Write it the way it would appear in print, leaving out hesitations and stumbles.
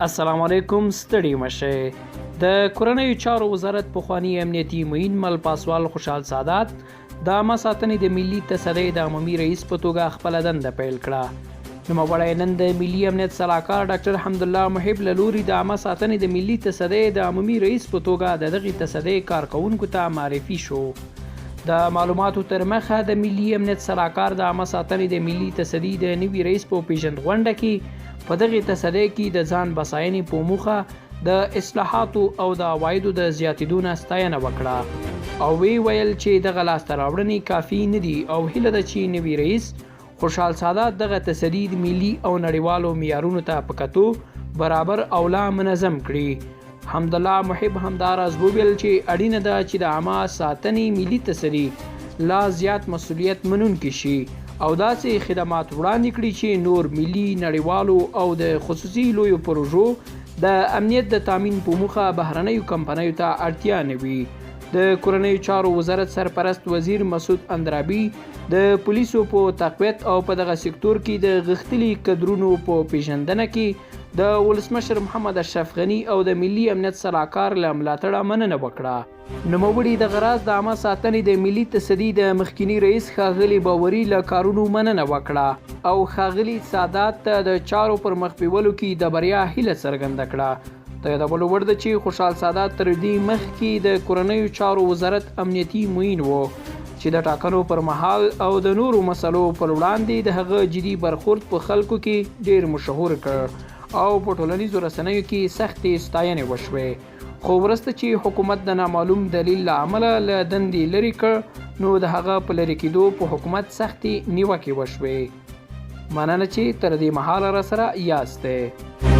السلام علیکم. ستړي مشه. د کورنیو چارو وزارت پخوانی امنیتي معین مل پاسوال خوشحال سادات د عامه ساتنې د ملي تصدۍ د عمومي رئیس په توګه خپله دنده پیل کړه. نوموړی نن د ملي امنیت سلاکار ډاکټر حمدالله محب له لوري د عامه ساتنې د ملي تصدۍ د عمومي رئیس په توګه د دغې تصدۍ کارکوونکو ته معرفي شو. د معلوماتو تر مخه د ملي امنیت سلاکار د عامه ساتنې د ملي تصدۍ د نوي رئیس په پیژند غونډه کې په دغې تصدۍ کې د ځان بساینې په موخه د اصلاحاتو او د عوایدو د زیاتېدو نه ستاینه وکړه او وی ویل چې دغه لاسته راوړنې کافي نه دي او هیله ده چې نوي رئیس خوشحال سادات دغه تصدۍ د ملي او نړیوالو معیارونو ته په کتو برابر او لا منظم کړي. حمدالله محب همداراز وویل چې اړینه ده چې د عامه ساتنې ملي تصدۍ لا زیات مسؤلیت منونکي شي او داسې خدمات وړاندې کړي چې نور ملي، نړیوالو او د خصوصي لویو پروژو د امنیت د تامین په موخه بهرنیو کمپنیو ته اړتیا نه وي. د کورنیو چارو وزارت سرپرست وزیر مسعود اندرابي د پولیسو په تقویت او په دغه سکتور کې د غښتلي کدرونو په پیژندنه کې د ولسمشر محمد اشرف غني او د ملي امنیت سلاکار له ملاتړه مننه وکړه. نوموړي د غراض د عامه ساتنې د ملي تصدۍ د مخکینی رئیس ښاغلي باوري له کارونو مننه وکړه او ښاغلي سادات ته د چارو پر مخ بیولو کې د بریا هیله څرګنده کړه. د یادولو وړ ده چې خوشحال سادات تر دې مخکې د کورنیو چارو وزارت امنیتي معین و چې د ټاکنو پر مهال او د نورو مسلو پر وړاندې د هغه جدي برخورد په خلکو کې ډیر مشهور کړ او په ټولنیزو رسنیو کې سختې ستاینې وشوې، خو وروسته چې حکومت د نامعلوم دلیل له امله له دندې لرې کړ نو د هغه په لرې کېدو په حکومت سختې نیوکې وشوې. مننه چې تر دې مهاله راسره یاستئ.